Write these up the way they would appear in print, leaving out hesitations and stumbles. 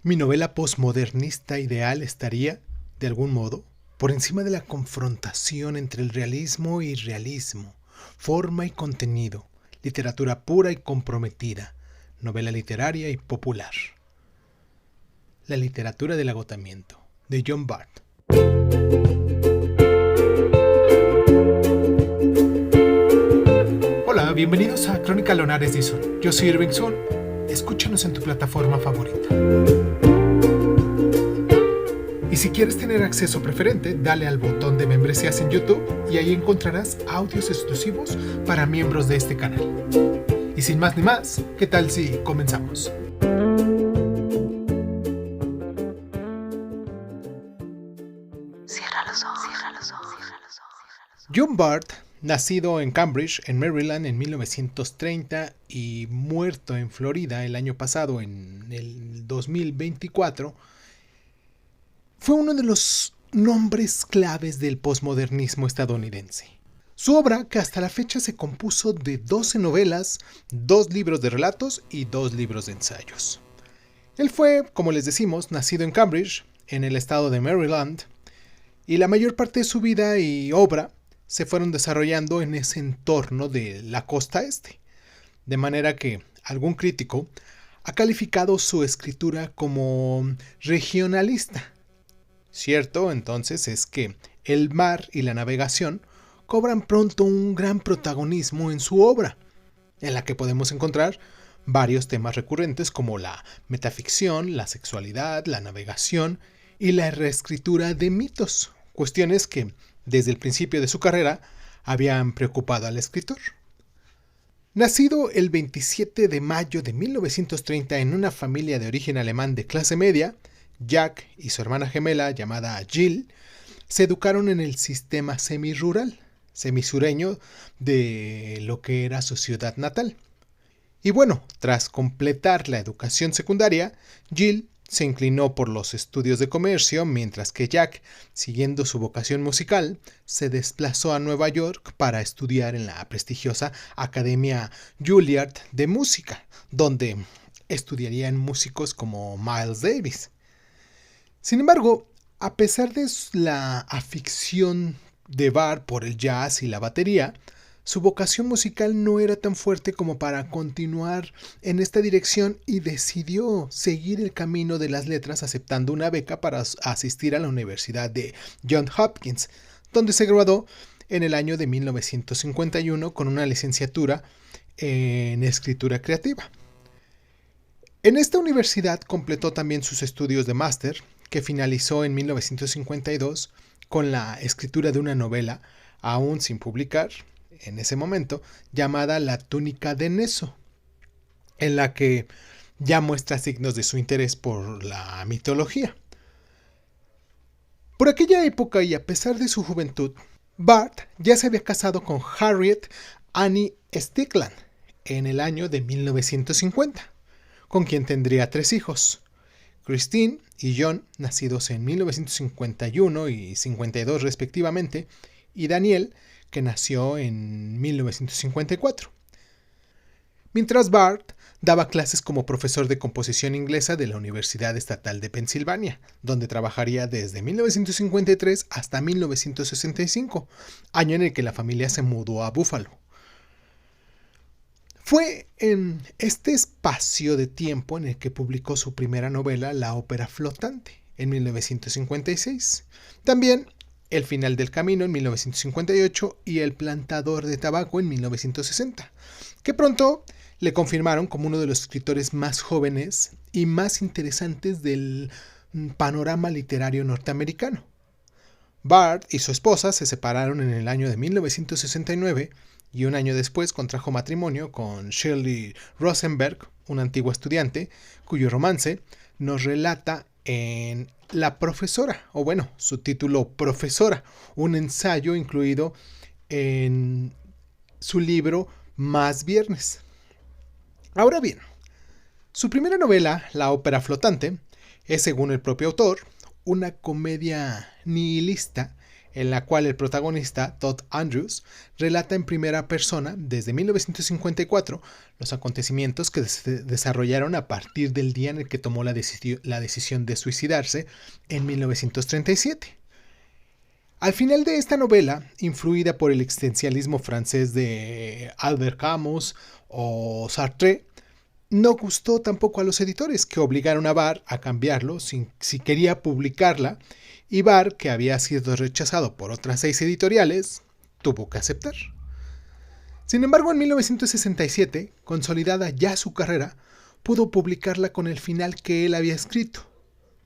Mi novela posmodernista ideal estaría, de algún modo, por encima de la confrontación entre el realismo y irrealismo, forma y contenido, literatura pura y comprometida, novela literaria y popular. La literatura del agotamiento, de John Barth. Hola, bienvenidos a Crónica Lonares Dizon. Yo soy Irving Sun. Escúchanos en tu plataforma favorita. Y si quieres tener acceso preferente, dale al botón de membresías en YouTube y ahí encontrarás audios exclusivos para miembros de este canal. Y sin más ni más, ¿qué tal si comenzamos? Cierra los ojos, cierra los ojos, cierra los ojos. John Barth, nacido en Cambridge, en Maryland, en 1930 y muerto en Florida el año pasado, en el 2024, fue uno de los nombres claves del posmodernismo estadounidense. Su obra, que hasta la fecha se compuso de 12 novelas, 2 libros de relatos y 2 libros de ensayos. Él fue, como les decimos, nacido en Cambridge, en el estado de Maryland, y la mayor parte de su vida y obra se fueron desarrollando en ese entorno de la costa este, de manera que algún crítico ha calificado su escritura como regionalista. Cierto, entonces, es que el mar y la navegación cobran pronto un gran protagonismo en su obra, en la que podemos encontrar varios temas recurrentes como la metaficción, la sexualidad, la navegación y la reescritura de mitos, cuestiones que, desde el principio de su carrera, habían preocupado al escritor. Nacido el 27 de mayo de 1930 en una familia de origen alemán de clase media, Jack y su hermana gemela, llamada Jill, se educaron en el sistema semirural, semisureño de lo que era su ciudad natal. Y bueno, tras completar la educación secundaria, Jill se inclinó por los estudios de comercio, mientras que Jack, siguiendo su vocación musical, se desplazó a Nueva York para estudiar en la prestigiosa Academia Juilliard de Música, donde estudiarían músicos como Miles Davis. Sin embargo, a pesar de la afición de Barth por el jazz y la batería, su vocación musical no era tan fuerte como para continuar en esta dirección y decidió seguir el camino de las letras aceptando una beca para asistir a la Universidad de Johns Hopkins, donde se graduó en el año de 1951 con una licenciatura en escritura creativa. En esta universidad completó también sus estudios de máster, que finalizó en 1952 con la escritura de una novela, aún sin publicar en ese momento, llamada La túnica de Neso, en la que ya muestra signos de su interés por la mitología. Por aquella época y a pesar de su juventud, Barth ya se había casado con Harriet Annie Stickland en el año de 1950, con quien tendría 3 hijos, Christine y John, nacidos en 1951 y 52 respectivamente, y Daniel, que nació en 1954. Mientras Barth daba clases como profesor de composición inglesa de la Universidad Estatal de Pensilvania, donde trabajaría desde 1953 hasta 1965, año en el que la familia se mudó a Buffalo. Fue en este espacio de tiempo en el que publicó su primera novela, La ópera flotante, en 1956. También El final del camino, en 1958, y El plantador de tabaco, en 1960, que pronto le confirmaron como uno de los escritores más jóvenes y más interesantes del panorama literario norteamericano. Barth y su esposa se separaron en el año de 1969 y un año después contrajo matrimonio con Shirley Rosenberg, una antigua estudiante, cuyo romance nos relata en La profesora, o bueno, su título Profesora, un ensayo incluido en su libro Más Viernes. Ahora bien, su primera novela, La ópera flotante, es, según el propio autor, una comedia nihilista en la cual el protagonista, Todd Andrews, relata en primera persona, desde 1954, los acontecimientos que se desarrollaron a partir del día en el que tomó la decisión de suicidarse en 1937. Al final de esta novela, influida por el existencialismo francés de Albert Camus o Sartre, no gustó tampoco a los editores, que obligaron a Barr a cambiarlo si quería publicarla, y Barr, que había sido rechazado por otras 6 editoriales, tuvo que aceptar. Sin embargo, en 1967, consolidada ya su carrera, pudo publicarla con el final que él había escrito.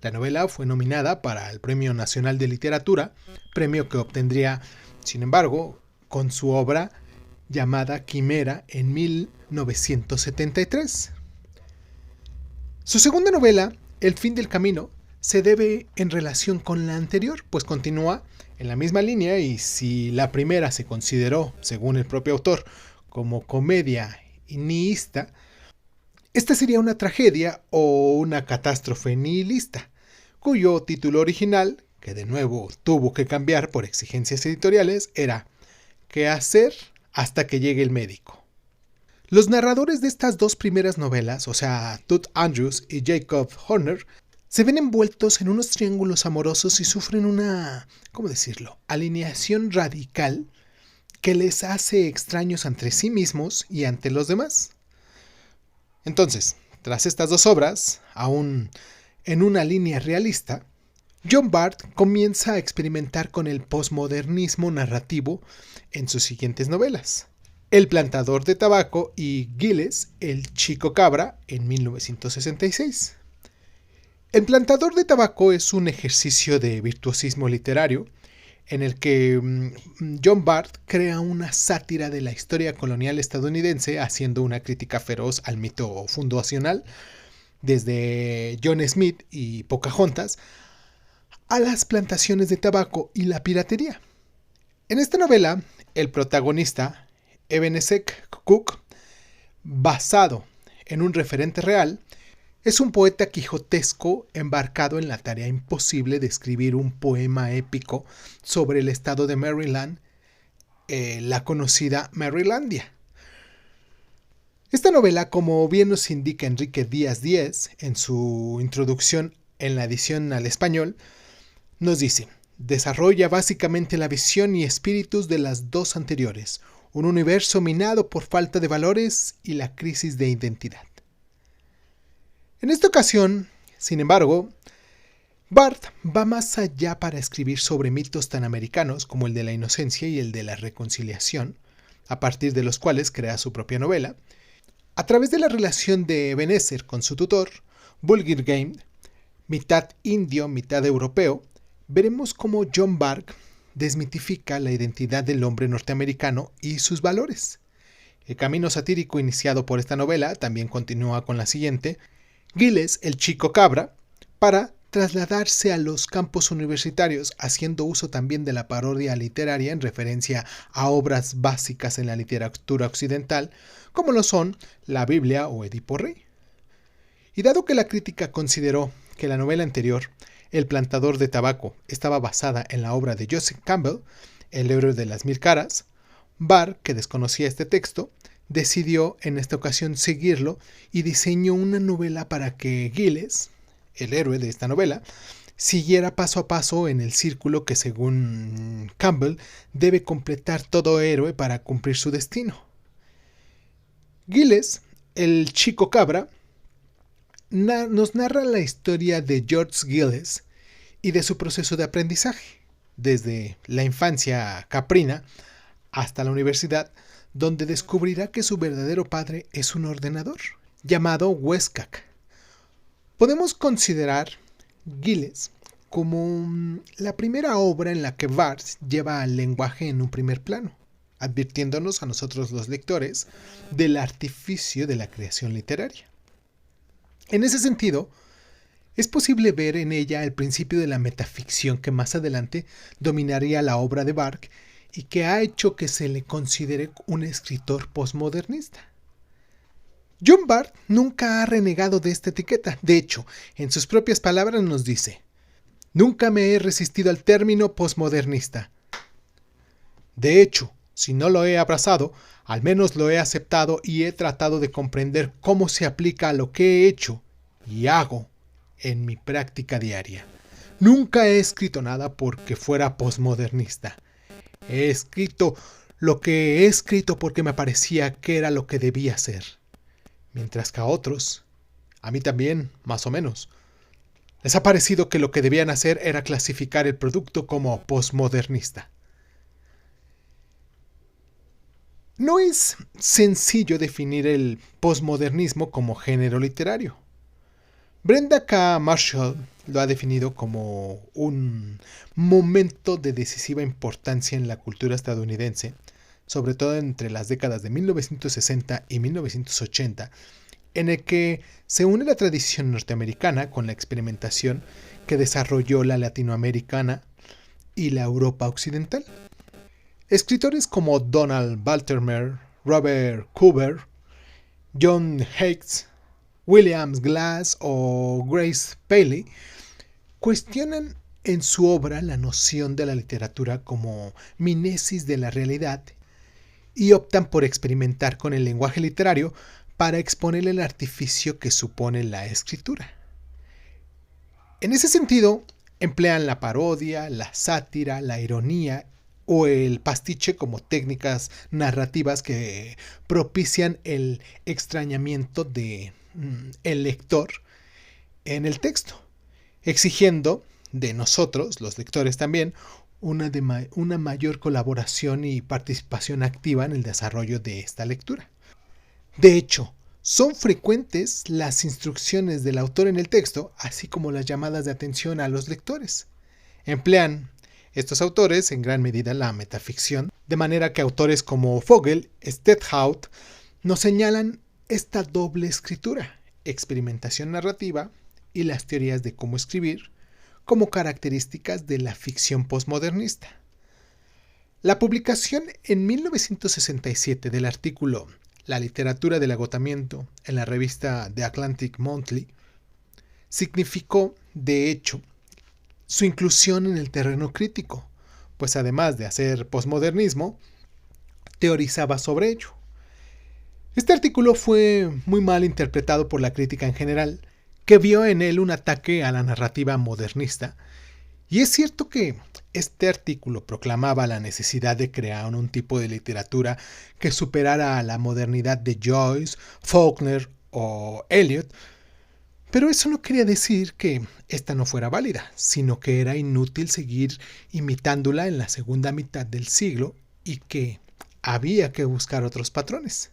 La novela fue nominada para el Premio Nacional de Literatura, premio que obtendría, sin embargo, con su obra llamada Quimera en 1973. Su segunda novela, El fin del camino, se debe en relación con la anterior, pues continúa en la misma línea, y si la primera se consideró, según el propio autor, como comedia nihilista, esta sería una tragedia o una catástrofe nihilista, cuyo título original, que de nuevo tuvo que cambiar por exigencias editoriales, era ¿Qué hacer hasta que llegue el médico? Los narradores de estas dos primeras novelas, o sea, Todd Andrews y Jacob Horner, se ven envueltos en unos triángulos amorosos y sufren una, ¿cómo decirlo?, alineación radical que les hace extraños ante sí mismos y ante los demás. Entonces, tras estas dos obras, aún en una línea realista, John Barth comienza a experimentar con el posmodernismo narrativo en sus siguientes novelas: El plantador de tabaco y Giles, el chico cabra, en 1966. El plantador de tabaco es un ejercicio de virtuosismo literario en el que John Barth crea una sátira de la historia colonial estadounidense, haciendo una crítica feroz al mito fundacional, desde John Smith y Pocahontas a las plantaciones de tabaco y la piratería. En esta novela, el protagonista, Ebenezer Cook, basado en un referente real, es un poeta quijotesco embarcado en la tarea imposible de escribir un poema épico sobre el estado de Maryland, la conocida Marylandia. Esta novela, como bien nos indica Enrique Díaz Díez en su introducción en la edición al español, nos dice: desarrolla básicamente la visión y espíritus de las dos anteriores, un universo minado por falta de valores y la crisis de identidad. En esta ocasión, sin embargo, Barth va más allá para escribir sobre mitos tan americanos como el de la inocencia y el de la reconciliación, a partir de los cuales crea su propia novela, a través de la relación de Ebenezer con su tutor, Burlingame, mitad indio, mitad europeo. Veremos cómo John Barth desmitifica la identidad del hombre norteamericano y sus valores. El camino satírico iniciado por esta novela también continúa con la siguiente, Giles, el chico cabra, para trasladarse a los campus universitarios, haciendo uso también de la parodia literaria en referencia a obras básicas en la literatura occidental, como lo son la Biblia o Edipo Rey. Y dado que la crítica consideró que la novela anterior, El plantador de tabaco, estaba basada en la obra de Joseph Campbell, El héroe de las mil caras, Barr, que desconocía este texto, decidió en esta ocasión seguirlo y diseñó una novela para que Giles, el héroe de esta novela, siguiera paso a paso en el círculo que, según Campbell, debe completar todo héroe para cumplir su destino. Giles, el chico cabra, nos narra la historia de George Giles y de su proceso de aprendizaje, desde la infancia caprina hasta la universidad, donde descubrirá que su verdadero padre es un ordenador, llamado Westcott. Podemos considerar Giles como la primera obra en la que Barth lleva al lenguaje en un primer plano, advirtiéndonos a nosotros los lectores del artificio de la creación literaria. En ese sentido, es posible ver en ella el principio de la metaficción que más adelante dominaría la obra de Barth y que ha hecho que se le considere un escritor posmodernista. John Barth nunca ha renegado de esta etiqueta. De hecho, en sus propias palabras nos dice: nunca me he resistido al término posmodernista. De hecho, si no lo he abrazado, al menos lo he aceptado y he tratado de comprender cómo se aplica a lo que he hecho y hago en mi práctica diaria. Nunca he escrito nada porque fuera posmodernista. He escrito lo que he escrito porque me parecía que era lo que debía ser. Mientras que a otros, a mí también, más o menos, les ha parecido que lo que debían hacer era clasificar el producto como posmodernista. No es sencillo definir el posmodernismo como género literario. Brenda K. Marshall lo ha definido como un momento de decisiva importancia en la cultura estadounidense, sobre todo entre las décadas de 1960 y 1980, en el que se une la tradición norteamericana con la experimentación que desarrolló la latinoamericana y la Europa occidental. Escritores como Donald Baltimore, Robert Cooper, John Haidt, William Glass o Grace Paley cuestionan en su obra la noción de la literatura como mimesis de la realidad y optan por experimentar con el lenguaje literario para exponer el artificio que supone la escritura. En ese sentido, emplean la parodia, la sátira, la ironía o el pastiche como técnicas narrativas que propician el extrañamiento de el lector en el texto, exigiendo de nosotros, los lectores también, una mayor colaboración y participación activa en el desarrollo de esta lectura. De hecho, son frecuentes las instrucciones del autor en el texto, así como las llamadas de atención a los lectores. Emplean estos autores en gran medida la metaficción, de manera que autores como Vogel, Stendhal, nos señalan esta doble escritura, experimentación narrativa y las teorías de cómo escribir, como características de la ficción posmodernista. La publicación en 1967 del artículo La literatura del agotamiento en la revista The Atlantic Monthly significó, de hecho, su inclusión en el terreno crítico, pues además de hacer posmodernismo, teorizaba sobre ello. Este artículo fue muy mal interpretado por la crítica en general, que vio en él un ataque a la narrativa modernista, y es cierto que este artículo proclamaba la necesidad de crear un tipo de literatura que superara a la modernidad de Joyce, Faulkner o Eliot, pero eso no quería decir que esta no fuera válida, sino que era inútil seguir imitándola en la segunda mitad del siglo y que había que buscar otros patrones.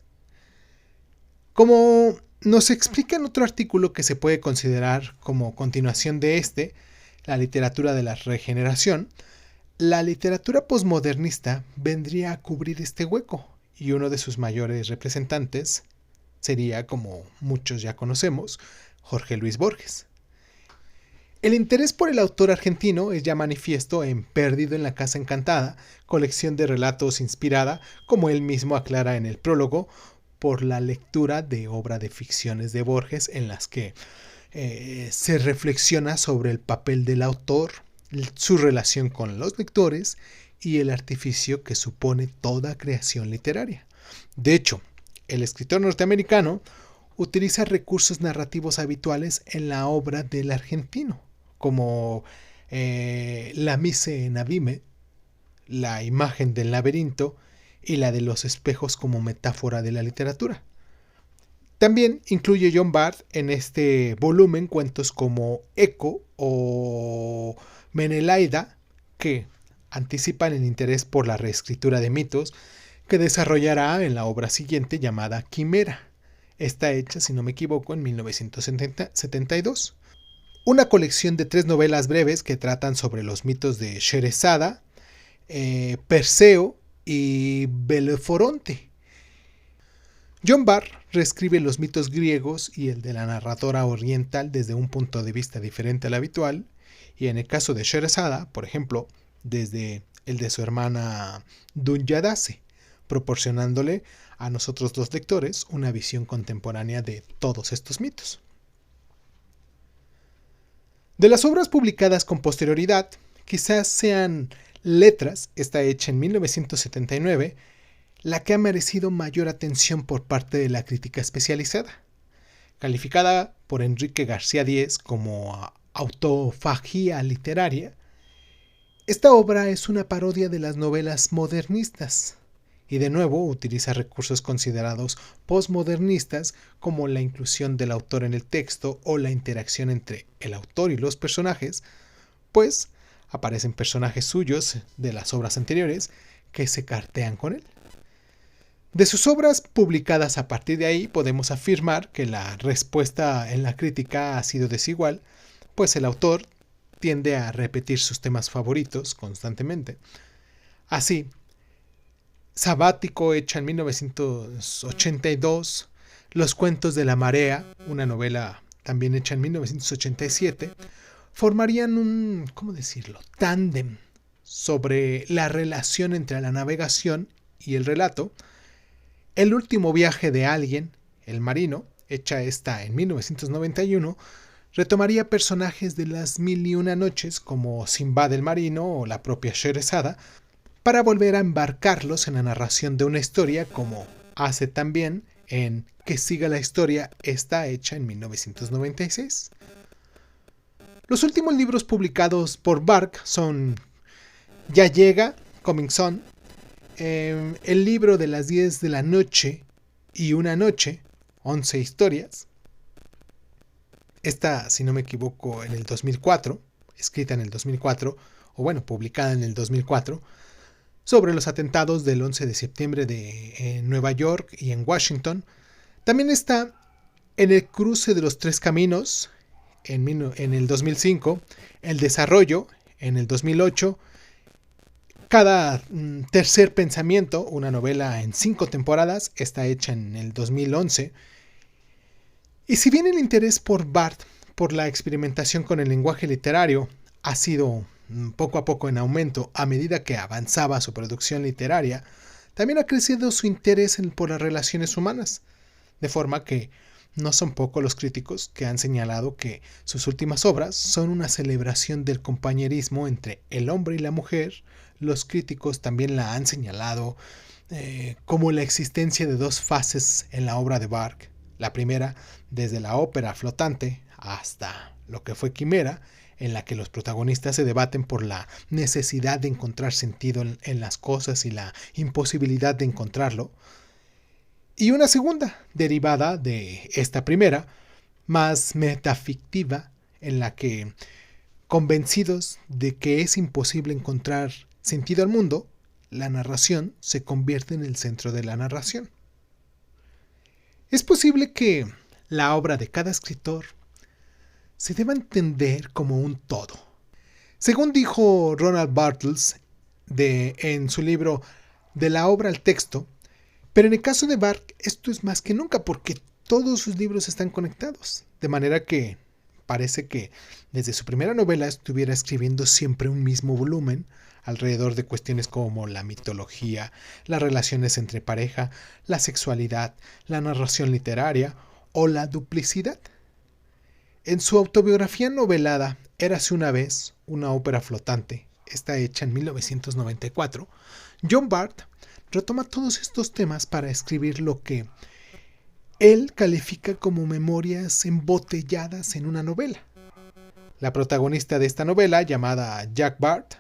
Como nos explica en otro artículo que se puede considerar como continuación de este, la literatura de la regeneración, la literatura posmodernista vendría a cubrir este hueco y uno de sus mayores representantes sería, como muchos ya conocemos, Jorge Luis Borges. El interés por el autor argentino es ya manifiesto en Perdido en la Casa Encantada, colección de relatos inspirada, como él mismo aclara en el prólogo, por la lectura de obra de ficciones de Borges en las que se reflexiona sobre el papel del autor, su relación con los lectores y el artificio que supone toda creación literaria. De hecho, el escritor norteamericano utiliza recursos narrativos habituales en la obra del argentino, como la mise en abime, la imagen del laberinto y la de los espejos como metáfora de la literatura. También incluye John Barth en este volumen cuentos como Eco o Menelaida, que anticipan el interés por la reescritura de mitos que desarrollará en la obra siguiente llamada Quimera. Está hecha, si no me equivoco, en 1972. Una colección de 3 novelas breves que tratan sobre los mitos de Sherezada, Perseo y Beleforonte. John Barr reescribe los mitos griegos y el de la narradora oriental desde un punto de vista diferente al habitual, y en el caso de Sherezada, por ejemplo, desde el de su hermana Dunyadase, proporcionándole a nosotros los lectores una visión contemporánea de todos estos mitos. De las obras publicadas con posterioridad, quizás sean Letras está hecha en 1979, la que ha merecido mayor atención por parte de la crítica especializada. Calificada por Enrique García Díez como autofagia literaria, esta obra es una parodia de las novelas modernistas y de nuevo utiliza recursos considerados postmodernistas como la inclusión del autor en el texto o la interacción entre el autor y los personajes, pues aparecen personajes suyos de las obras anteriores que se cartean con él. De sus obras publicadas a partir de ahí podemos afirmar que la respuesta en la crítica ha sido desigual, pues el autor tiende a repetir sus temas favoritos constantemente. Así, Sabático, hecha en 1982, Los cuentos de la marea, una novela también hecha en 1987, formarían un, tándem sobre la relación entre la navegación y el relato. El último viaje de alguien, el marino, hecha esta en 1991, retomaría personajes de las Mil y una noches como Sinbad el marino o la propia Sherezada para volver a embarcarlos en la narración de una historia, como hace también en Que siga la historia, está hecha en 1996. Los últimos libros publicados por Bark son Ya llega, Coming Soon, el libro de las 10 de la noche y una noche, 11 historias. Esta, si no me equivoco, en el 2004, escrita en el 2004, o bueno, publicada en el 2004, sobre los atentados del 11 de septiembre en Nueva York y en Washington. También está En el cruce de los tres caminos, en el 2005, El desarrollo, en el 2008, Cada tercer pensamiento, una novela en 5 temporadas, está hecha en el 2011. Y si bien el interés por Barth por la experimentación con el lenguaje literario ha sido poco a poco en aumento a medida que avanzaba su producción literaria, también ha crecido su interés por las relaciones humanas, de forma que no son pocos los críticos que han señalado que sus últimas obras son una celebración del compañerismo entre el hombre y la mujer. Los críticos también la han señalado como la existencia de dos fases en la obra de Barth. La primera, desde la ópera flotante hasta lo que fue Quimera, en la que los protagonistas se debaten por la necesidad de encontrar sentido en las cosas y la imposibilidad de encontrarlo. Y una segunda, derivada de esta primera, más metafictiva, en la que, convencidos de que es imposible encontrar sentido al mundo, la narración se convierte en el centro de la narración. Es posible que la obra de cada escritor se deba entender como un todo. Según dijo Ronald Bartels en su libro De la obra al texto, pero en el caso de Barth esto es más que nunca porque todos sus libros están conectados, de manera que parece que desde su primera novela estuviera escribiendo siempre un mismo volumen alrededor de cuestiones como la mitología, las relaciones entre pareja, la sexualidad, la narración literaria o la duplicidad. En su autobiografía novelada Érase una vez, una ópera flotante, está hecha en 1994, John Barth retoma todos estos temas para escribir lo que él califica como memorias embotelladas en una novela. La protagonista de esta novela, llamada Jack Barth,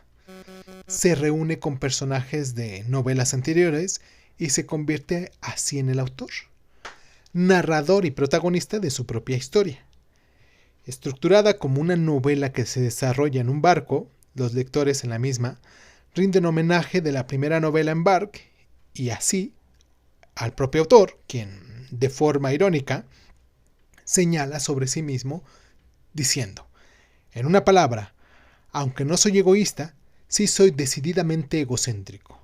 se reúne con personajes de novelas anteriores y se convierte así en el autor, narrador y protagonista de su propia historia. Estructurada como una novela que se desarrolla en un barco, los lectores en la misma rinden homenaje de la primera novela en Barth y así al propio autor, quien de forma irónica señala sobre sí mismo diciendo: en una palabra, aunque no soy egoísta, sí soy decididamente egocéntrico.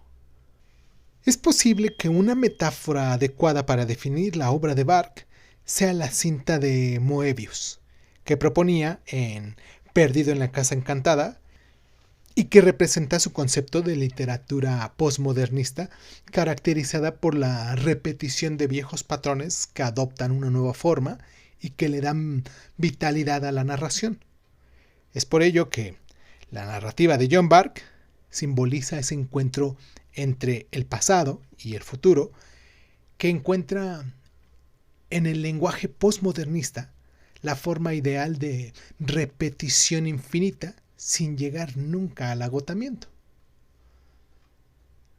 Es posible que una metáfora adecuada para definir la obra de Barth sea la cinta de Moebius, que proponía en Perdido en la casa encantada y que representa su concepto de literatura postmodernista caracterizada por la repetición de viejos patrones que adoptan una nueva forma y que le dan vitalidad a la narración. Es por ello que la narrativa de John Barth simboliza ese encuentro entre el pasado y el futuro, que encuentra en el lenguaje postmodernista la forma ideal de repetición infinita sin llegar nunca al agotamiento.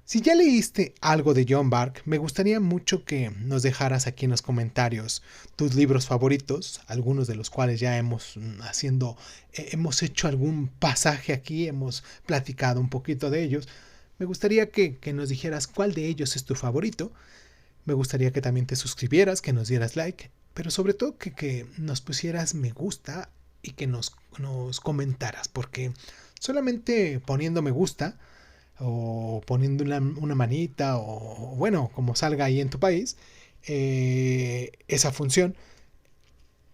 Si ya leíste algo de John Bark, me gustaría mucho que nos dejaras aquí en los comentarios tus libros favoritos, algunos de los cuales ya hemos hecho algún pasaje aquí, hemos platicado un poquito de ellos. Me gustaría que nos dijeras cuál de ellos es tu favorito. Me gustaría que también te suscribieras, que nos dieras like, pero sobre todo que nos pusieras me gusta y que nos comentaras, porque solamente poniendo me gusta o poniendo una manita o bueno, como salga ahí en tu país, esa función,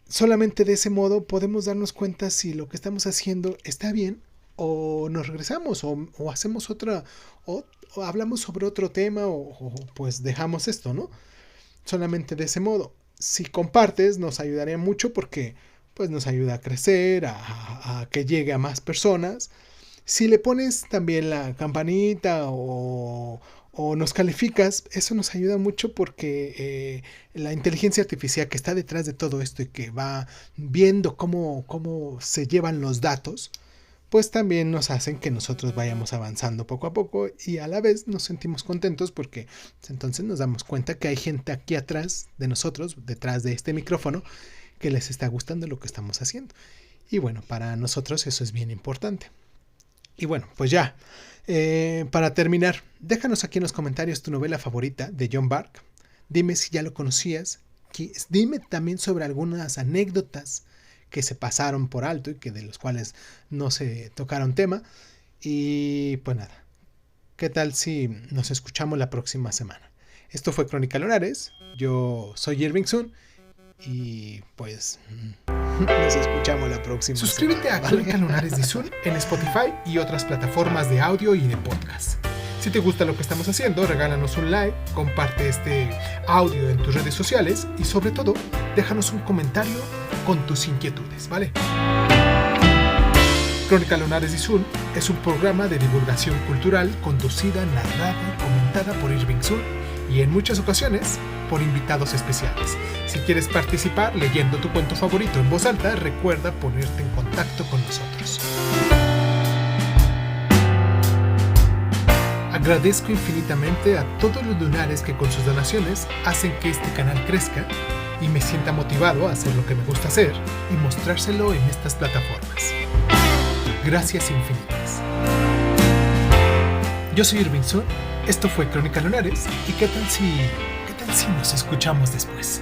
solamente de ese modo podemos darnos cuenta si lo que estamos haciendo está bien o nos regresamos o hacemos otra o hablamos sobre otro tema o pues dejamos esto, ¿no? Solamente de ese modo. Si compartes nos ayudaría mucho porque pues nos ayuda a crecer, a que llegue a más personas. Si le pones también la campanita o nos calificas, eso nos ayuda mucho porque la inteligencia artificial que está detrás de todo esto y que va viendo cómo se llevan los datos, pues también nos hacen que nosotros vayamos avanzando poco a poco y a la vez nos sentimos contentos porque entonces nos damos cuenta que hay gente aquí atrás de nosotros, detrás de este micrófono, que les está gustando lo que estamos haciendo. Y bueno, para nosotros eso es bien importante. Y bueno, pues ya, para terminar, déjanos aquí en los comentarios tu novela favorita de John Bark. Dime si ya lo conocías. Dime también sobre algunas anécdotas que se pasaron por alto y que de los cuales no se tocaron tema. Y pues nada, ¿qué tal si nos escuchamos la próxima semana? Esto fue Crónica Lunares. Yo soy Irving Sun y pues nos escuchamos la próxima. Suscríbete a Crónica Lunares de Sun en Spotify y otras plataformas de audio y de podcast. Si te gusta lo que estamos haciendo, regálanos un like, comparte este audio en tus redes sociales y sobre todo, déjanos un comentario con tus inquietudes, ¿vale? Crónica Lunares de Sun es un programa de divulgación cultural conducida, narrada y comentada por Irving Sun y en muchas ocasiones por invitados especiales. Si quieres participar leyendo tu cuento favorito en voz alta, recuerda ponerte en contacto con nosotros. Agradezco infinitamente a todos los lunares que con sus donaciones hacen que este canal crezca y me sienta motivado a hacer lo que me gusta hacer y mostrárselo en estas plataformas. Gracias infinitas. Yo soy Irving Sun, esto fue Crónica Lunares y ¿qué tal si nos escuchamos después?